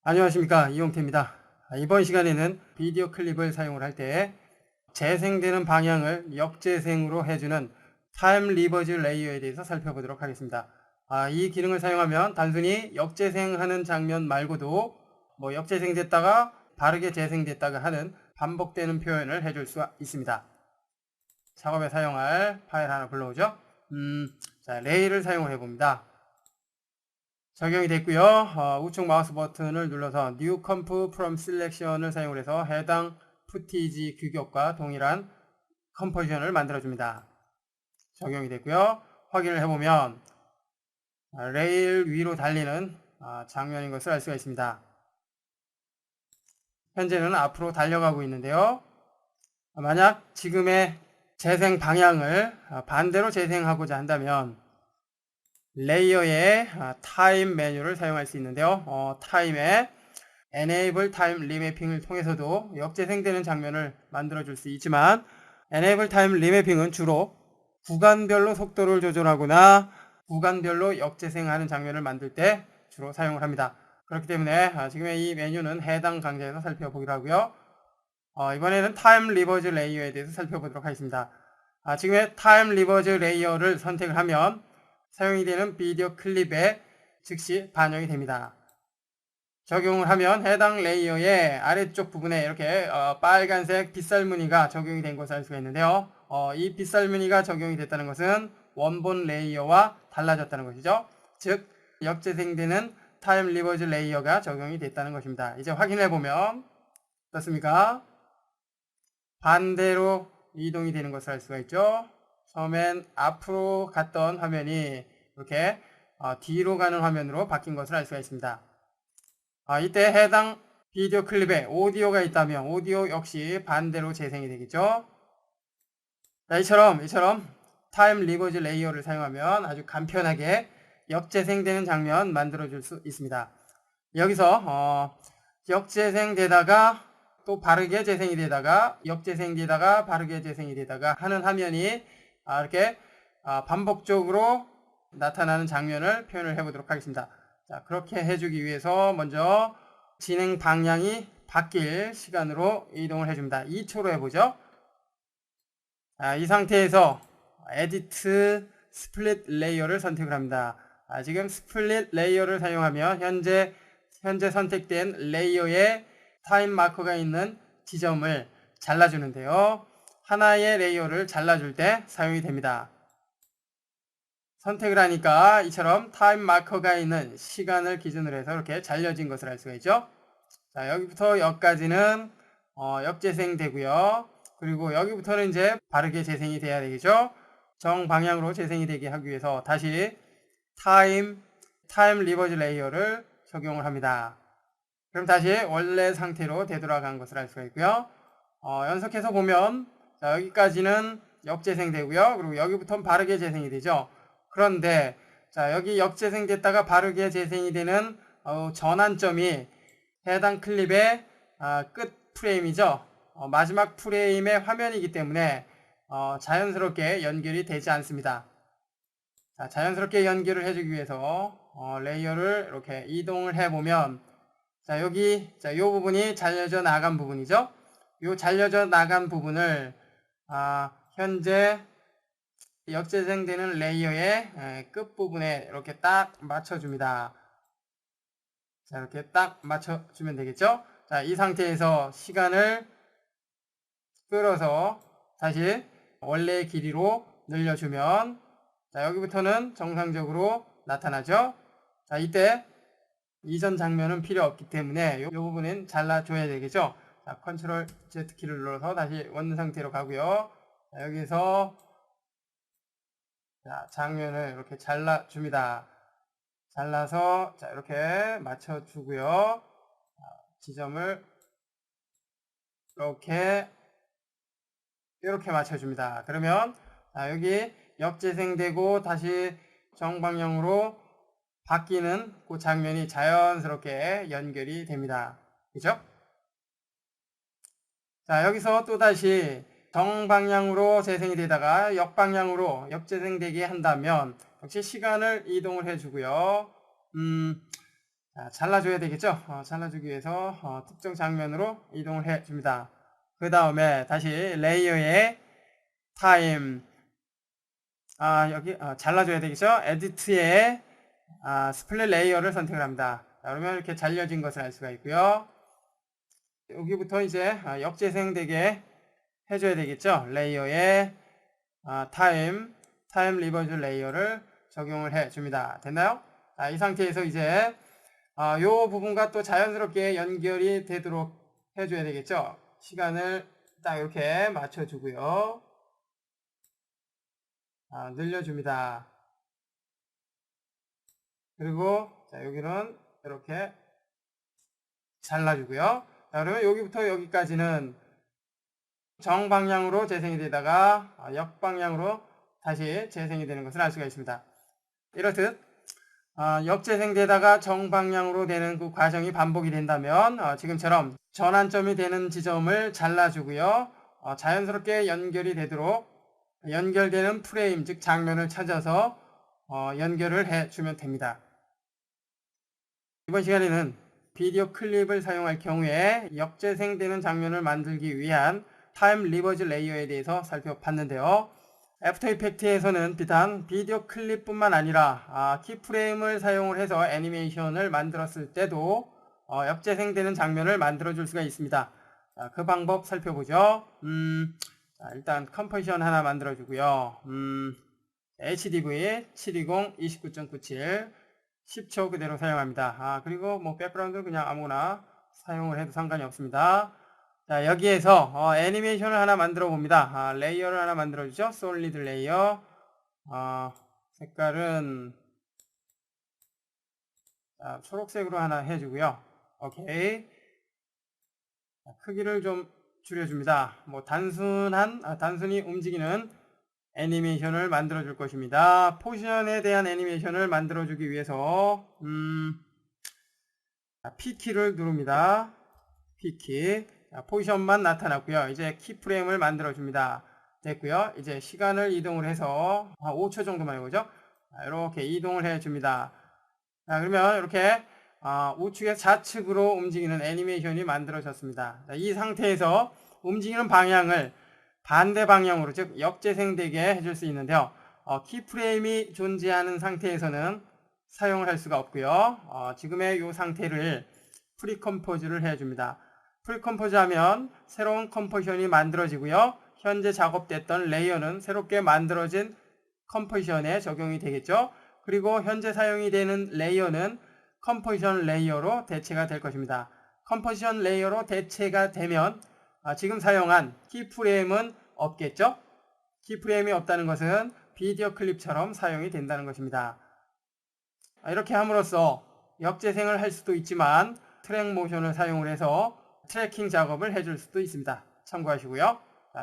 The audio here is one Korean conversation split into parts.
안녕하십니까, 이용태입니다. 이번 시간에는 비디오 클립을 사용을 할 때 재생되는 방향을 역재생으로 해주는 타임 리버즈 레이어에 대해서 살펴보도록 하겠습니다. 이 기능을 사용하면 단순히 역재생하는 장면 말고도 역재생됐다가 바르게 재생됐다가 하는 반복되는 표현을 해줄 수 있습니다. 작업에 사용할 파일 하나 불러오죠. 레이를 사용을 해봅니다. 적용이 됐고요. 우측 마우스 버튼을 눌러서 New Comp from Selection을 사용을 해서 해당 푸티지 규격과 동일한 컴포지션을 만들어줍니다. 적용이 됐고요. 확인을 해보면 레일 위로 달리는 장면인 것을 알 수가 있습니다. 현재는 앞으로 달려가고 있는데요. 만약 지금의 재생 방향을 반대로 재생하고자 한다면 레이어의 타임 메뉴를 사용할 수 있는데요. 타임에 Enable Time Remapping을 통해서도 역재생되는 장면을 만들어 줄 수 있지만 Enable Time Remapping은 주로 구간별로 속도를 조절하거나 구간별로 역재생하는 장면을 만들 때 주로 사용을 합니다. 그렇기 때문에 지금의 이 메뉴는 해당 강좌에서 살펴보기로 하고요. 이번에는 타임 리버즈 레이어에 대해서 살펴보도록 하겠습니다. 지금의 타임 리버즈 레이어를 선택을 하면 사용이 되는 비디오 클립에 즉시 반영이 됩니다. 적용을 하면 해당 레이어의 아래쪽 부분에 이렇게 빨간색 빗살 무늬가 적용이 된 것을 알 수가 있는데요. 이 빗살 무늬가 적용이 됐다는 것은 원본 레이어와 달라졌다는 것이죠. 즉 역재생되는 타임 리버즈 레이어가 적용이 됐다는 것입니다. 이제 확인해 보면 어떻습니까? 반대로 이동이 되는 것을 알 수가 있죠. 처음엔 앞으로 갔던 화면이 이렇게 뒤로 가는 화면으로 바뀐 것을 알 수가 있습니다. 이때 해당 비디오 클립에 오디오가 있다면 오디오 역시 반대로 재생이 되겠죠. 자, 이처럼 타임 리버즈 레이어를 사용하면 아주 간편하게 역재생되는 장면 만들어 줄 수 있습니다. 여기서 역재생되다가 또 바르게 재생이 되다가 역재생되다가 바르게 재생이 되다가 하는 화면이 이렇게 반복적으로 나타나는 장면을 표현을 해보도록 하겠습니다. 자, 그렇게 해주기 위해서 먼저 진행 방향이 바뀔 시간으로 이동을 해줍니다. 2초로 해보죠. 이 상태에서 Edit Split Layer를 선택을 합니다. 지금 스플릿 레이어를 사용하면 현재 선택된 레이어의 타임 마커가 있는 지점을 잘라주는데요. 하나의 레이어를 잘라줄 때 사용이 됩니다. 선택을 하니까 이처럼 타임 마커가 있는 시간을 기준으로 해서 이렇게 잘려진 것을 알 수가 있죠. 자, 여기부터 여기까지는 역재생 되고요. 그리고 여기부터는 이제 바르게 재생이 돼야 되겠죠. 정방향으로 재생이 되게 하기 위해서 다시 타임 리버즈 레이어를 적용을 합니다. 그럼 다시 원래 상태로 되돌아간 것을 알 수가 있고요. 연속해서 보면 자, 여기까지는 역재생 되고요. 그리고 여기부터는 바르게 재생이 되죠. 그런데 자, 여기 역재생 됐다가 바르게 재생이 되는 전환점이 해당 클립의 끝 프레임이죠. 마지막 프레임의 화면이기 때문에 자연스럽게 연결이 되지 않습니다. 자, 자연스럽게 연결을 해주기 위해서 레이어를 이렇게 이동을 해보면 자, 여기 이 부분이 잘려져 나간 부분이죠. 이 잘려져 나간 부분을 현재 역재생되는 레이어의 끝부분에 이렇게 딱 맞춰줍니다. 자, 이렇게 딱 맞춰주면 되겠죠. 자, 이 상태에서 시간을 끌어서 다시 원래의 길이로 늘려주면 자, 여기부터는 정상적으로 나타나죠. 자, 이때 이전 장면은 필요 없기 때문에 이 부분은 잘라줘야 되겠죠. 자, 컨트롤 Z키를 눌러서 다시 원 상태로 가고요. 자, 여기서 자, 장면을 이렇게 잘라줍니다. 잘라서 자, 이렇게 맞춰주고요. 지점을 이렇게 맞춰줍니다. 그러면 자, 여기 역재생되고 다시 정방향으로 바뀌는 그 장면이 자연스럽게 연결이 됩니다. 그죠? 자, 여기서 또다시 정방향으로 재생이 되다가 역방향으로 역재생되게 한다면 역시 시간을 이동을 해주고요. 잘라줘야 되겠죠. 잘라주기 위해서 특정 장면으로 이동을 해 줍니다. 그 다음에 다시 레이어에 타임, 여기 잘라줘야 되겠죠. 에디트에 스플릿 레이어를 선택을 합니다. 그러면 이렇게 잘려진 것을 알 수가 있고요. 여기부터 이제 역재생되게 해줘야 되겠죠. 레이어에 타임 리버즈 레이어를 적용을 해 줍니다. 됐나요? 이 상태에서 이제 요 부분과 또 자연스럽게 연결이 되도록 해줘야 되겠죠. 시간을 딱 이렇게 맞춰주고요. 늘려줍니다. 그리고 자, 여기는 이렇게 잘라주고요. 자, 그러면 여기부터 여기까지는 정방향으로 재생이 되다가 역방향으로 다시 재생이 되는 것을 알 수가 있습니다. 이렇듯 역재생되다가 정방향으로 되는 그 과정이 반복이 된다면 지금처럼 전환점이 되는 지점을 잘라주고요. 자연스럽게 연결이 되도록 연결되는 프레임, 즉 장면을 찾아서 연결을 해주면 됩니다. 이번 시간에는 비디오 클립을 사용할 경우에 역재생되는 장면을 만들기 위한 타임 리버즈 레이어에 대해서 살펴봤는데요. 애프터 이펙트에서는 비단 비디오 클립뿐만 아니라 키프레임을 사용을 해서 애니메이션을 만들었을 때도 역재생되는 장면을 만들어 줄 수가 있습니다. 그 방법 살펴보죠. 일단 컴포지션 하나 만들어 주고요. HDV 720 29.97 10초 그대로 사용합니다. 그리고 뭐 백그라운드 그냥 아무거나 사용을 해도 상관이 없습니다. 자, 여기에서 애니메이션을 하나 만들어 봅니다. 레이어를 하나 만들어 주죠. 솔리드 레이어. 색깔은 초록색으로 하나 해주고요. 오케이. 크기를 좀 줄여줍니다. 뭐 단순히 움직이는 애니메이션을 만들어 줄 것입니다. 포지션에 대한 애니메이션을 만들어 주기 위해서 P키를 누릅니다. P키. 포지션만 나타났고요. 이제 키프레임을 만들어 줍니다. 됐고요. 이제 시간을 이동을 해서 5초 정도만 해보죠. 이렇게 이동을 해 줍니다. 그러면 이렇게 우측에서 좌측으로 움직이는 애니메이션이 만들어졌습니다. 이 상태에서 움직이는 방향을 반대 방향으로, 즉 역재생되게 해줄 수 있는데요. 키프레임이 존재하는 상태에서는 사용을 할 수가 없고요. 지금의 이 상태를 프리컴포즈를 해줍니다. 프리컴포즈 하면 새로운 컴포지션이 만들어지고요. 현재 작업됐던 레이어는 새롭게 만들어진 컴포지션에 적용이 되겠죠. 그리고 현재 사용이 되는 레이어는 컴포지션 레이어로 대체가 될 것입니다. 컴포지션 레이어로 대체가 되면 지금 사용한 키프레임은 없겠죠. 키프레임이 없다는 것은 비디오 클립처럼 사용이 된다는 것입니다. 이렇게 함으로써 역재생을 할 수도 있지만 트랙 모션을 사용을 해서 트래킹 작업을 해줄 수도 있습니다. 참고하시고요.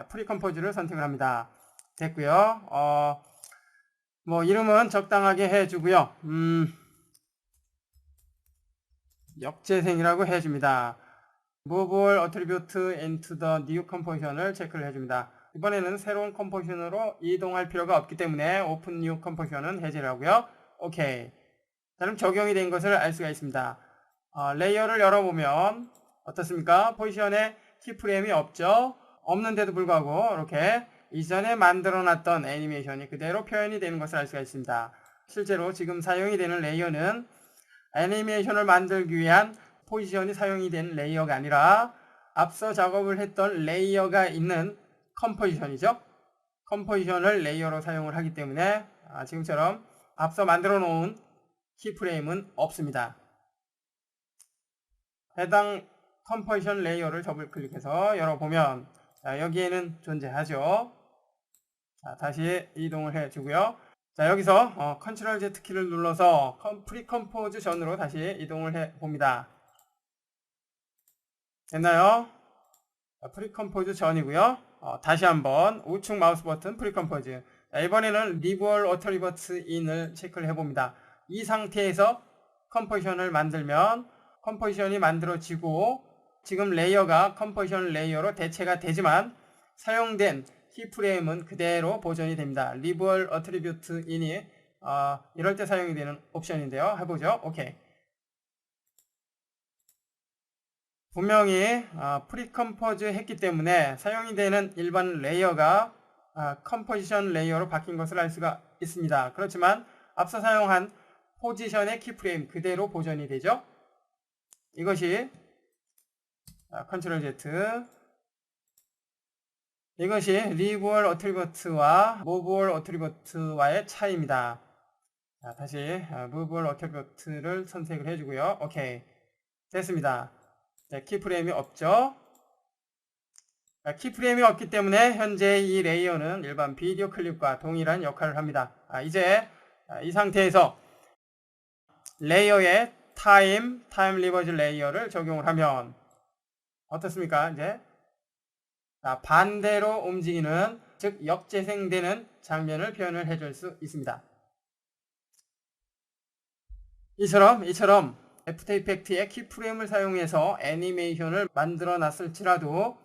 프리컴포즈를 선택을 합니다. 됐고요. 뭐 이름은 적당하게 해주고요. 역재생이라고 해줍니다. Move all attribute into the new composition을 체크를 해줍니다. 이번에는 새로운 컴포지션으로 이동할 필요가 없기 때문에 Open New Composition은 해제를 하고요. 오케이. 자, 그럼 적용이 된 것을 알 수가 있습니다. 레이어를 열어보면 어떻습니까? 포지션에 키프레임이 없죠? 없는데도 불구하고 이렇게 이전에 만들어놨던 애니메이션이 그대로 표현이 되는 것을 알 수가 있습니다. 실제로 지금 사용이 되는 레이어는 애니메이션을 만들기 위한 포지션이 사용이 된 레이어가 아니라 앞서 작업을 했던 레이어가 있는 컴포지션이죠. 컴포지션을 레이어로 사용을 하기 때문에 지금처럼 앞서 만들어 놓은 키프레임은 없습니다. 해당 컴포지션 레이어를 더블 클릭해서 열어보면 여기에는 존재하죠. 다시 이동을 해주고요. 자, 여기서 컨트롤 Z 키를 눌러서 프리컴포즈 전으로 다시 이동을 해봅니다. 됐나요? 프리컴포즈 전이고요. 다시 한번 우측 마우스 버튼 프리컴포즈. 이번에는 리볼 오토 리버트 인을 체크를 해봅니다. 이 상태에서 컴포지션을 만들면 컴포지션이 만들어지고 지금 레이어가 컴포지션 레이어로 대체가 되지만 사용된 키프레임은 그대로 보존이 됩니다. 리볼 어트리뷰트 인이 이럴 때 사용이 되는 옵션인데요. 해보죠. 오케이. 분명히 프리컴포즈 했기 때문에 사용이 되는 일반 레이어가 컴포지션 레이어로 바뀐 것을 알 수가 있습니다. 그렇지만 앞서 사용한 포지션의 키프레임 그대로 보존이 되죠. 이것이 컨트롤 Z, 이것이 리브얼 어트리버트와 모브얼 어트리버트와의 차이입니다. 다시 무브얼 어트리버트를 선택을 해주고요. 오케이, 됐습니다. 키프레임이 없죠. 키프레임이 없기 때문에 현재 이 레이어는 일반 비디오 클립과 동일한 역할을 합니다. 이제 이 상태에서 레이어에 타임 리버즈 레이어를 적용을 하면 어떻습니까? 이제 반대로 움직이는, 즉 역재생되는 장면을 표현을 해줄 수 있습니다. 이처럼 애프터 이펙트의 키프레임을 사용해서 애니메이션을 만들어 놨을지라도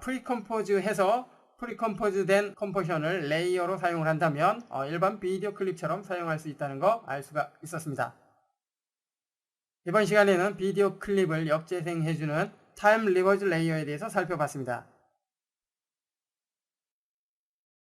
프리컴포즈 해서 프리컴포즈 된 컴포지션을 레이어로 사용을 한다면 일반 비디오 클립처럼 사용할 수 있다는 거 알 수가 있었습니다. 이번 시간에는 비디오 클립을 역재생해주는 타임 리버즈 레이어에 대해서 살펴봤습니다.